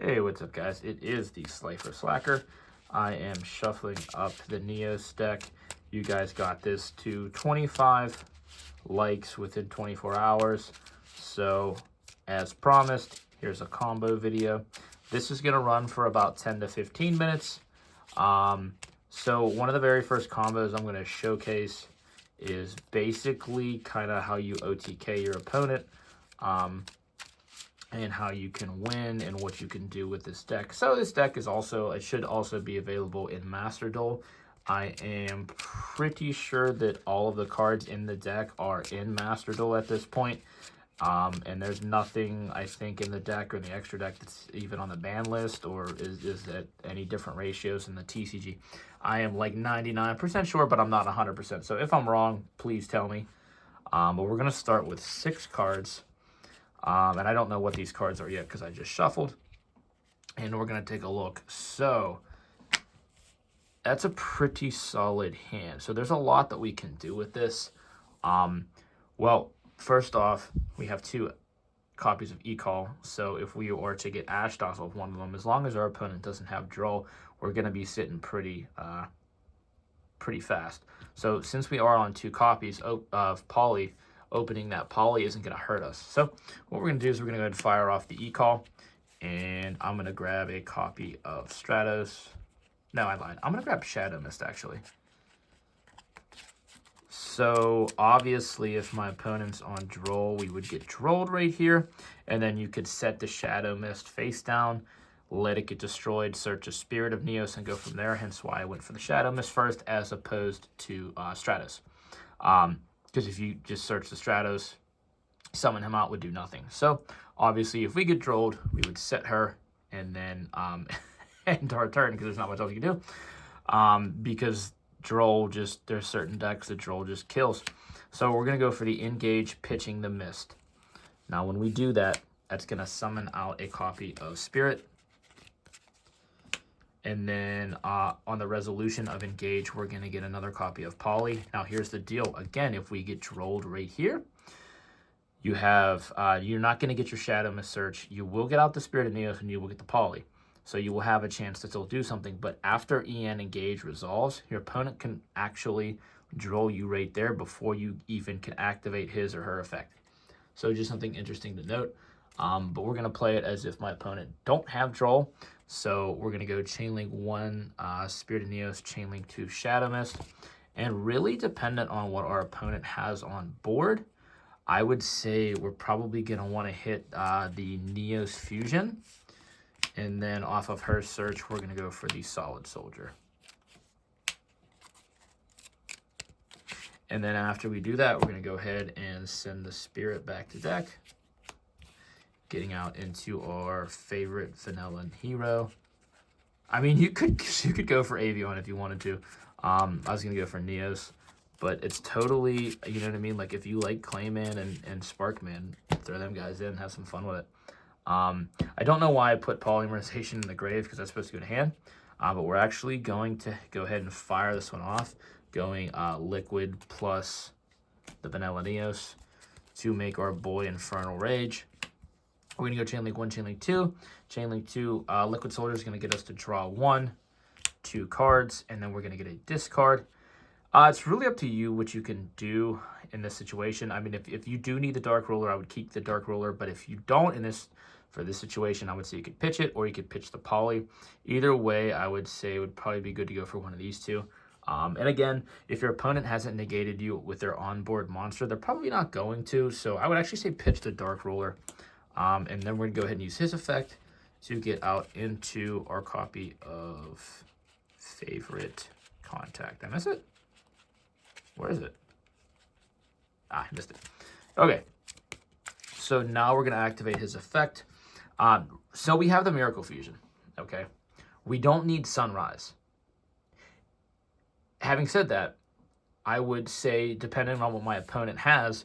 Hey, what's up, guys? It is the Slifer Slacker. I am shuffling up the Neos deck. You guys got this to 25 likes within 24 hours. So, as promised, here's a combo video. This is going to run for about 10 to 15 minutes. So, one of the very first combos I'm going to showcase is basically kind of how you OTK your opponent. And how you can win and what you can do with this deck. So this deck is also, it should also be available in Master Duel. I am pretty sure that all of the cards in the deck are in Master Duel at this point. And there's nothing, I think, in the deck or in the extra deck that's even on the ban list or is at any different ratios in the TCG. I am like 99% sure, but I'm not 100%. So if I'm wrong, please tell me. But we're going to start with 6 cards. And I don't know what these cards are yet because I just shuffled. And we're going to take a look. So, that's a pretty solid hand. So, there's a lot that we can do with this. Well, first off, we have 2 copies of YuGiOh. So, if we are to get Ashed off of one of them, as long as our opponent doesn't have draw, we're going to be sitting pretty fast. So, since we are on 2 copies of Poly, opening that Poly isn't going to hurt us. So what we're going to do is we're going to go ahead and fire off the YuGiOh, and I'm going to grab a copy of Stratos. No, I lied. I'm going to grab Shadow Mist, actually. So obviously, if my opponent's on Droll, we would get Drolled right here, and then you could set the Shadow Mist face down, let it get destroyed, search a Spirit of Neos, and go from there. Hence why I went for the Shadow Mist first, as opposed to Stratos. Because if you just search the Stratos, summon him out would do nothing. So, obviously, if we get Drolled, we would set her and then end our turn because there's not much else you can do. Because Droll just, there's certain decks that Droll just kills. So, we're going to go for the Engage, pitching the Mist. Now, when we do that, that's going to summon out a copy of Spirit. And then on the resolution of Engage, we're going to get another copy of Poly. Now, here's the deal. Again, if we get Drolled right here, you have, you're not going to get your Shadow Mist search. You will get out the Spirit of Neos and you will get the Poly. So you will have a chance to still do something. But after EN Engage resolves, your opponent can actually Droll you right there before you even can activate his or her effect. So just something interesting to note. But we're going to play it as if my opponent don't have Droll. So we're going to go Chainlink 1, Spirit of Neos, Chainlink 2, Shadow Mist. And really dependent on what our opponent has on board, I would say we're probably going to want to hit the Neos Fusion. And then off of her search, we're going to go for the Solid Soldier. And then after we do that, we're going to go ahead and send the Spirit back to deck. Getting out into our favorite vanilla hero. I mean, you could go for Avion if you wanted to. I was gonna go for Neos, but it's totally, you know what I mean. Like if you like Clayman and Sparkman, throw them guys in, have some fun with it. I don't know why I put Polymerization in the grave because that's supposed to go to hand, but we're actually going to go ahead and fire this one off, going Liquid plus the vanilla Neos to make our boy Infernal Rage. We're going to go Chainlink 1, Chainlink 2. Chainlink 2, Liquid Soldier is going to get us to draw 1, 2 cards, and then we're going to get a discard. It's really up to you what you can do in this situation. I mean, if you do need the Dark Ruler, I would keep the Dark Ruler, but if you don't for this situation, I would say you could pitch it or you could pitch the Poly. Either way, I would say it would probably be good to go for one of these 2. And again, if your opponent hasn't negated you with their onboard monster, they're probably not going to, so I would actually say pitch the Dark Ruler. And then we're going to go ahead and use his effect to get out into our copy of Favorite Contact. Did I miss it? Where is it? I missed it. Okay. So now we're going to activate his effect. So we have the Miracle Fusion. Okay. We don't need Sunrise. Having said that, I would say, depending on what my opponent has,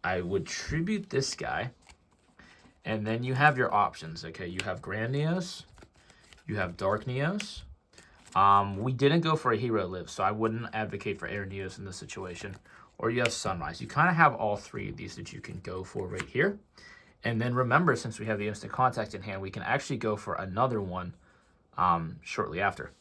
I would tribute this guy. And then you have your options, okay? You have Grand Neos. You have Dark Neos. We didn't go for a Hero Live, so I wouldn't advocate for Air Neos in this situation. Or you have Sunrise. You kind of have all 3 of these that you can go for right here. And then remember, since we have the instant contact in hand, we can actually go for another one shortly after.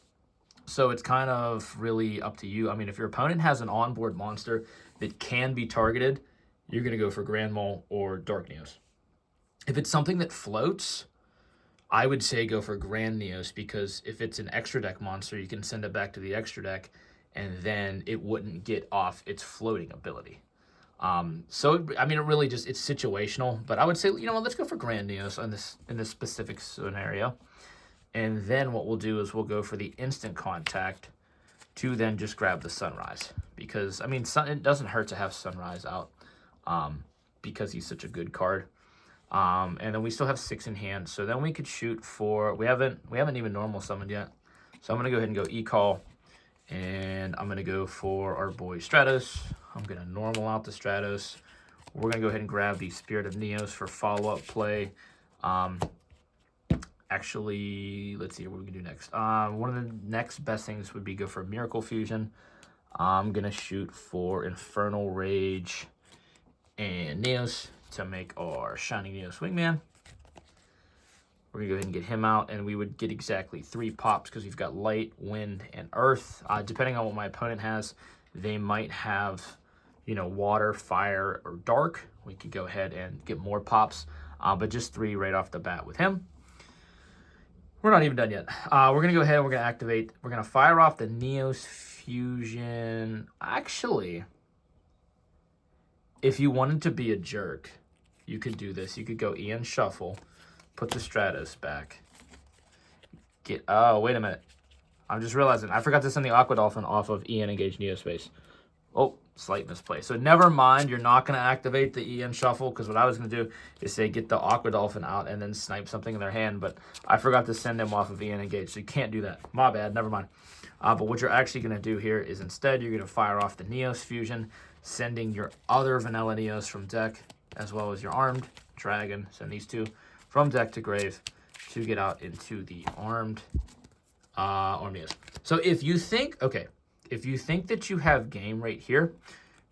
So it's kind of really up to you. I mean, if your opponent has an onboard monster that can be targeted, you're going to go for Grand Mole or Dark Neos. If it's something that floats, I would say go for Grand Neos, because if it's an extra deck monster, you can send it back to the extra deck, and then it wouldn't get off its floating ability. So I mean, it really just, it's situational, but I would say, you know what, let's go for Grand Neos in this specific scenario. And then what we'll do is we'll go for the instant contact to then just grab the Sunrise, because I mean, it doesn't hurt to have Sunrise out, because he's such a good card. And then we still have 6 in hand, so then we could shoot for, we haven't even normal summoned yet, so I'm gonna go ahead and go E-Call, and I'm gonna go for our boy Stratos. I'm gonna normal out the Stratos. We're gonna go ahead and grab the Spirit of Neos for follow-up play. Actually, let's see what we can do next. One of the next best things would be go for Miracle Fusion. I'm gonna shoot for Infernal Rage and Neos to make our Shining Neos Wingman. We're gonna go ahead and get him out, and we would get exactly 3 pops because we've got Light, Wind, and Earth. Depending on what my opponent has, they might have, you know, Water, Fire, or Dark. We could go ahead and get more pops, but just 3 right off the bat with him. We're not even done yet. We're gonna go ahead and we're gonna activate. We're gonna fire off the Neos Fusion. Actually, if you wanted to be a jerk, you could do this. You could go Ian Shuffle, put the Stratos back. Oh, wait a minute. I'm just realizing I forgot to send the Aqua Dolphin off of Ian Engage Neospace. Oh, slight misplay. So never mind, you're not going to activate the Ian Shuffle, because what I was going to do is say get the Aqua Dolphin out and then snipe something in their hand, but I forgot to send them off of Ian Engage, so you can't do that. My bad, never mind. But what you're actually going to do here is instead you're going to fire off the Neos Fusion, sending your other vanilla Neos from deck, as well as your Armed Dragon, send these 2 from deck to grave to get out into the Armed Neos. So if you think, if you think that you have game right here,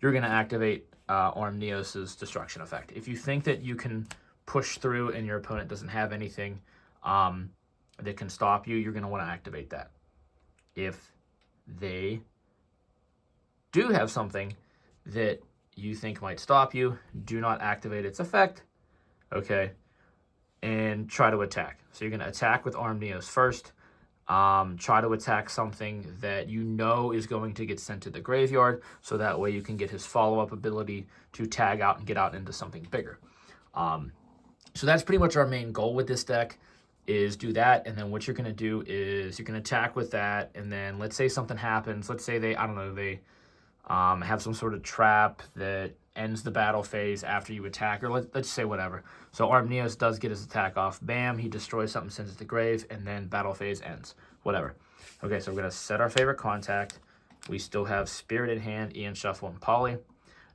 you're going to activate Armed Neos' Destruction effect. If you think that you can push through and your opponent doesn't have anything that can stop you, you're going to want to activate that. If they do have something that you think might stop you, do not activate its effect, okay, and try to attack. So you're going to attack with Armed Neos first. Try to attack something that you know is going to get sent to the graveyard, so that way you can get his follow-up ability to tag out and get out into something bigger. So that's pretty much our main goal with this deck, is do that, and then what you're going to do is you can attack with that, and then let's say something happens. Let's say they, I don't know, they have some sort of trap that ends the battle phase after you attack, or let's say whatever. So Armed Neos does get his attack off. Bam, he destroys something, sends it to the grave, and then battle phase ends. Whatever. Okay, so we're going to set our favorite contact. We still have Spirit in hand, Ian Shuffle, and Poly.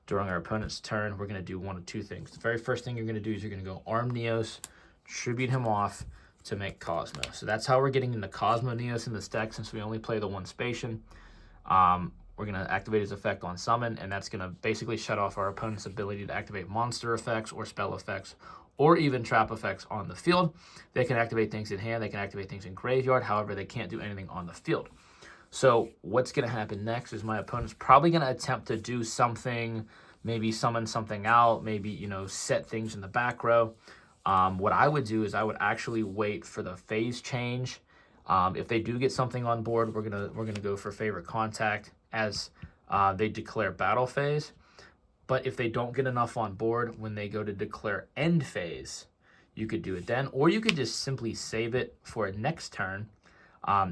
During our opponent's turn, we're going to do one of 2 things. The very first thing you're going to do is you're going to go Armed Neos, tribute him off to make Cosmo. So that's how we're getting into Cosmo Neos in this deck, since we only play the 1 Spatian. We're going to activate his effect on summon, and that's going to basically shut off our opponent's ability to activate monster effects or spell effects or even trap effects on the field. They can activate things in hand, they can activate things in graveyard, however, they can't do anything on the field. So what's going to happen next is my opponent's probably going to attempt to do something, maybe summon something out, maybe, you know, set things in the back row. What I would do is I would actually wait for the phase change. If they do get something on board, we're gonna go for favorite contact as they declare battle phase. But if they don't get enough on board when they go to declare end phase, you could do it then, or you could just simply save it for a next turn,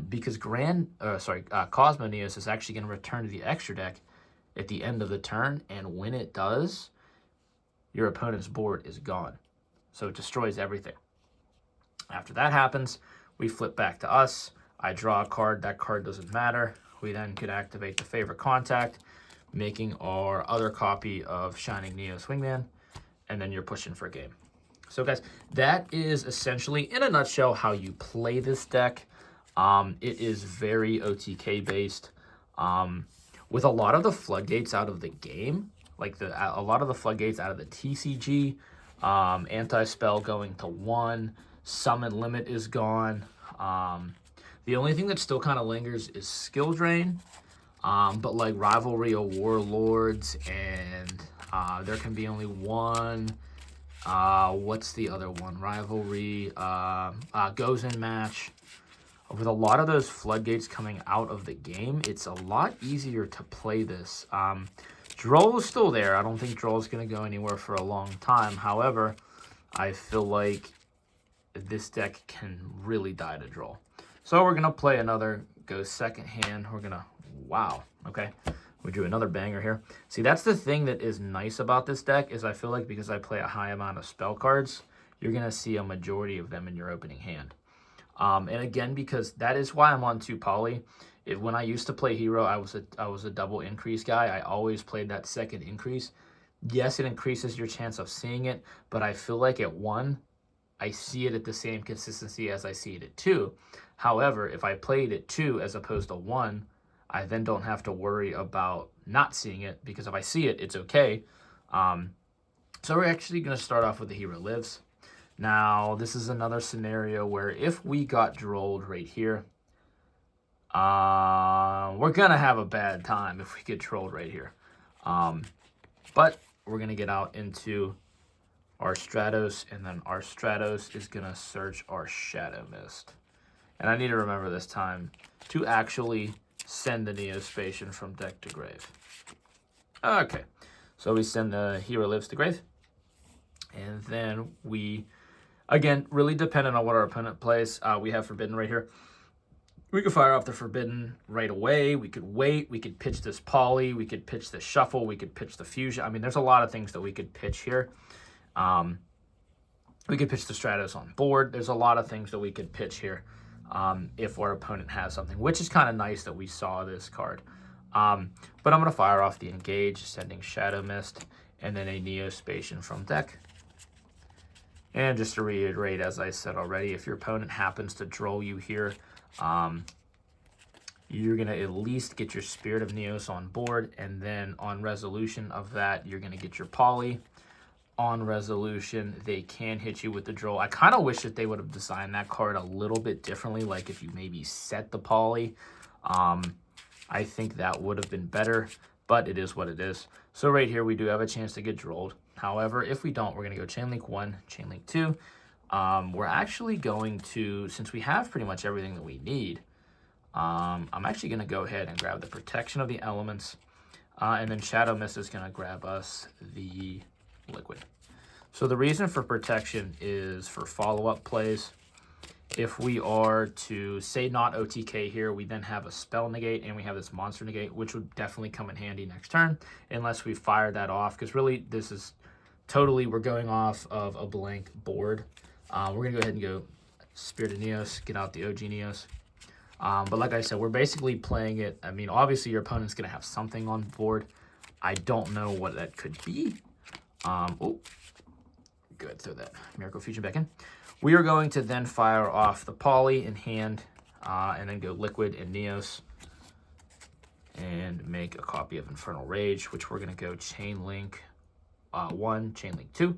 because Cosmo Neos is actually going to return to the extra deck at the end of the turn, and when it does, your opponent's board is gone. So it destroys everything. After that happens, we flip back to us. I draw a card. That card doesn't matter. We then could activate the favorite contact, making our other copy of Shining Neos Wingman, and then you're pushing for a game. So guys, that is essentially, in a nutshell, how you play this deck. It is very OTK based. With a lot of the floodgates out of the game, like a lot of the floodgates out of the TCG, Anti-spell going to 1. Summon limit is gone. The only thing that still kind of lingers is skill drain. But like Rivalry of Warlords, and there can be only one. What's the other one? Rivalry, Goes in Match. With a lot of those floodgates coming out of the game, it's a lot easier to play this. Droll is still there. I don't think Droll is going to go anywhere for a long time. However, I feel like this deck can really die to Droll. So we're going to play another Go second hand. We're going to... Wow. Okay. We drew another banger here. See, that's the thing that is nice about this deck is I feel like because I play a high amount of spell cards, you're going to see a majority of them in your opening hand. And again, because that is why I'm on 2 poly. When I used to play hero, I was a double increase guy. I always played that second increase. Yes, it increases your chance of seeing it, but I feel like at 1, I see it at the same consistency as I see it at 2. However, if I played at 2 as opposed to 1, I then don't have to worry about not seeing it, because if I see it, it's okay. So we're actually going to start off with the hero lives. Now, this is another scenario where if we got drolled right here, we're going to have a bad time if we get trolled right here. But we're going to get out into our Stratos, and then our Stratos is going to search our Shadow Mist. And I need to remember this time to actually send the Neospatian from deck to grave. Okay, so we send the hero lives to grave. And then we, again, really dependent on what our opponent plays. We have Forbidden right here. We could fire off the Forbidden right away. We could wait. We could pitch this Poly. We could pitch the Shuffle. We could pitch the Fusion. I mean, there's a lot of things that we could pitch here. We could pitch the Stratos on board. There's a lot of things that we could pitch here if our opponent has something, which is kind of nice that we saw this card. But I'm going to fire off the Engage, sending Shadow Mist, and then a Neospatian from deck. And just to reiterate, as I said already, if your opponent happens to droll you here, you're going to at least get your Spirit of Neos on board, and then on resolution of that, you're going to get your Poly. On resolution, they can hit you with the droll. I kind of wish that they would have designed that card a little bit differently, like if you maybe set the Poly. I think that would have been better, but it is what it is. So right here, we do have a chance to get drolled. However, if we don't, we're going to go Chain Link 1, Chain Link 2. We're actually going to, since we have pretty much everything that we need, I'm actually going to go ahead and grab the Protection of the Elements, and then Shadow Mist is going to grab us the Liquid. So the reason for protection is for follow-up plays. If we are to say not OTK here, we then have a spell negate and we have this monster negate, which would definitely come in handy next turn, unless we fire that off, because really this is totally, we're going off of a blank board. We're going to go ahead and go Spirit of Neos, get out the OG Neos. But like I said, we're basically playing it. I mean, obviously your opponent's going to have something on board. I don't know what that could be. Oh, good. Throw that Miracle Fusion back in. We are going to then fire off the Poly in hand, and then go Liquid and Neos, and make a copy of Infernal Rage, which we're going to go Chain Link 1, Chain Link 2.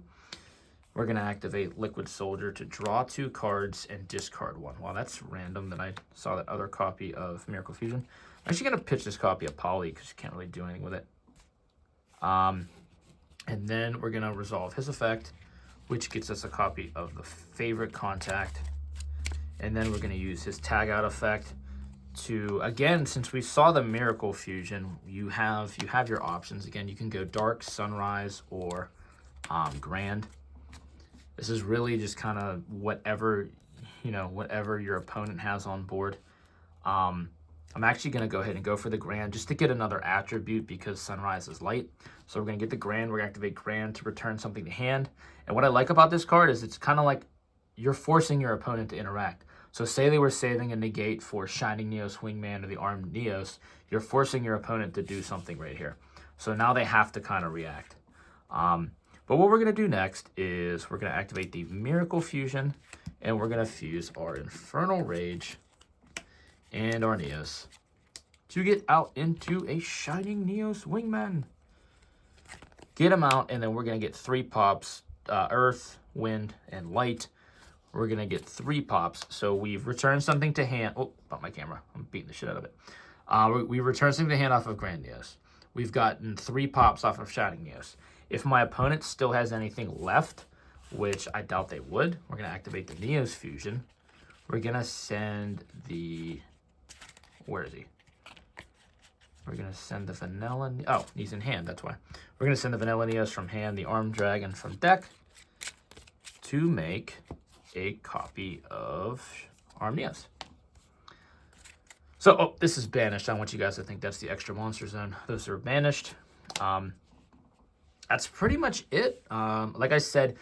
We're going to activate Liquid Soldier to draw 2 cards and discard 1. Wow, that's random that I saw that other copy of Miracle Fusion. I'm actually going to pitch this copy of Poly because you can't really do anything with it. And then we're going to resolve his effect, which gets us a copy of the Favorite Contact. And then we're going to use his Tag Out effect to, again, since we saw the Miracle Fusion, you have your options. Again, you can go Dark, Sunrise, or Grand. This is really just kind of whatever your opponent has on board. I'm actually going to go ahead and go for the Grand just to get another attribute because Sunrise is light. So we're going to get the Grand. We're going to activate Grand to return something to hand. And what I like about this card is it's kind of like you're forcing your opponent to interact. So say they were saving a negate for Shining Neos, Wingman, or the Armed Neos. You're forcing your opponent to do something right here. So now they have to kind of react. But what we're going to do next is we're going to activate the Miracle Fusion, and we're going to fuse our Infernal Rage and our Neos to get out into a Shining Neos Wingman. Get them out, and then we're going to get 3 pops Earth, Wind, and Light, we're going to get 3 pops. So we've returned something to hand. Oh, about my camera. I'm beating the shit out of it. We returned something to hand off of Grand Neos. We've gotten 3 pops off of Shining Neos. If my opponent still has anything left, which I doubt they would, we're going to activate the Neos Fusion. We're going to send the... Where is he? We're going to send the Vanilla... Oh, he's in hand, that's why. We're going to send the Vanilla Neos from hand, the Armed Dragon from deck, to make a copy of Armed Neos. So, oh, this is banished. I want you guys to think that's the extra monster zone. Those are banished. That's pretty much it. Like I said,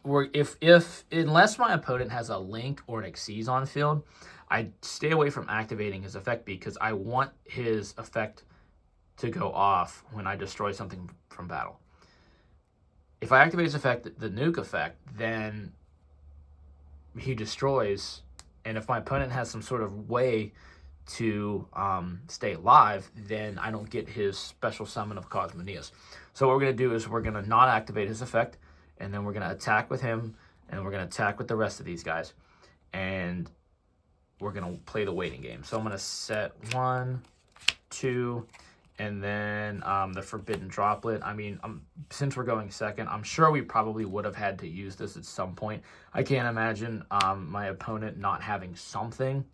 unless my opponent has a Link or an Xyz on field, I stay away from activating his effect because I want his effect to go off when I destroy something from battle. If I activate his effect, the nuke effect, then he destroys. And if my opponent has some sort of way to stay alive, then I don't get his special summon of Cosmoneos. So what we're going to do is we're going to not activate his effect, and then we're going to attack with him, and we're going to attack with the rest of these guys. And we're going to play the waiting game. So I'm going to set 1, 2, and then the Forbidden Droplet. I mean, since we're going second, I'm sure we probably would have had to use this at some point. I can't imagine my opponent not having something.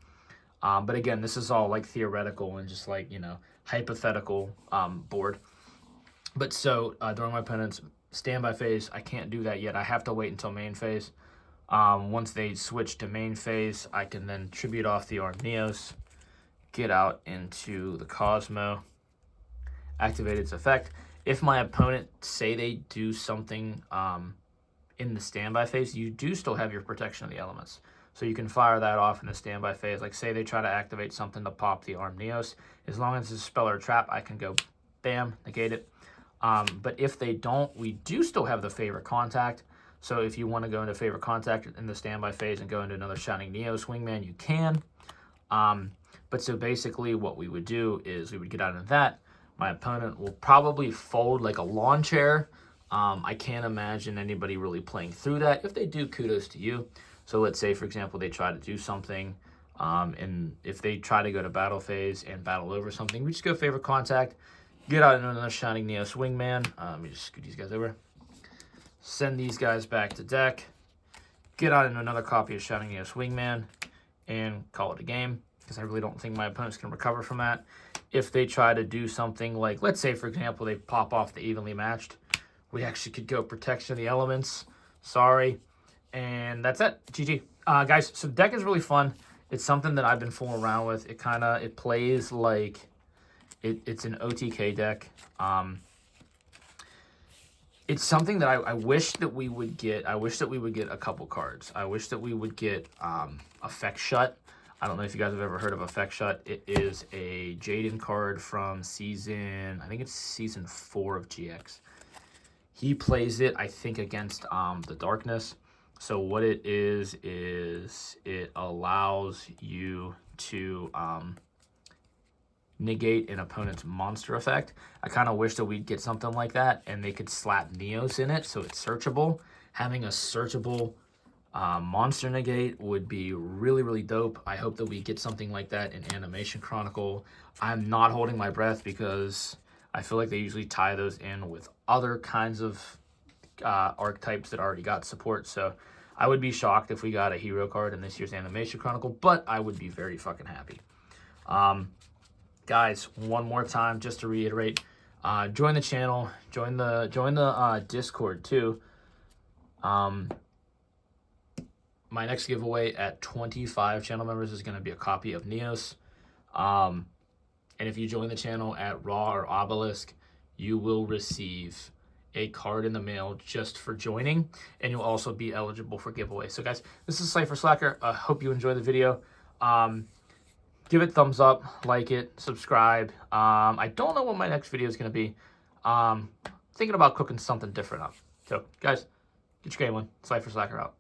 But again, this is all like theoretical and just like, you know, hypothetical board. But so during my opponent's standby phase, I can't do that yet. I have to wait until main phase. Once they switch to main phase, I can then tribute off the Armed Neos, get out into the Cosmo, activate its effect. If my opponent, say they do something in the standby phase, you do still have your protection of the elements. So you can fire that off in the standby phase. Like say they try to activate something to pop the Armed Neos. As long as it's a spell or a trap, I can go bam, negate it. But if they don't, we do still have the Favorite Contact. So if you want to go into Favorite Contact in the standby phase and go into another Shining Neos Wingman, you can. But so basically what we would do is we would get out of that. My opponent will probably fold like a lawn chair. I can't imagine anybody really playing through that. If they do, kudos to you. So let's say, for example, they try to do something. And if they try to go to battle phase and battle over something, we just go Favorite Contact. Get out into another Shining Neos Wingman. Let me just scoot these guys over. Send these guys back to deck. Get out into another copy of Shining Neos Wingman. And call it a game. Because I really don't think my opponents can recover from that. If they try to do something like, let's say, for example, they pop off the Evenly Matched. We actually could go Protection of the Elements. Sorry. And that's it. GG. Guys, so the deck is really fun. It's something that I've been fooling around with. It plays like... It's an OTK deck. It's something that I wish that we would get. I wish that we would get a couple cards. I wish that we would get Effect Shut. I don't know if you guys have ever heard of Effect Shut. It is a Jaden card from season, I think it's season 4 of GX. He plays it, I think, against the Darkness. So what it is it allows you to negate an opponent's monster effect. I kind of wish that we'd get something like that and they could slap Neos in it so it's searchable. Having a searchable monster negate would be really, really dope. I hope that we get something like that in Animation Chronicle. I'm not holding my breath because I feel like they usually tie those in with other kinds of archetypes that already got support. So I would be shocked if we got a hero card in this year's Animation Chronicle, but I would be very fucking happy. Guys, one more time, just to reiterate, join the channel, join the Discord too. My next giveaway at 25 channel members is going to be a copy of Neos. And if you join the channel at Raw or Obelisk, you will receive a card in the mail just for joining, and you'll also be eligible for giveaway. So guys, this is Slifer Slacker. I hope you enjoyed the video. Give it thumbs up, like it, subscribe. I don't know what my next video is going to be. Thinking about cooking something different up. So guys, get your game on. Slifer Slacker out.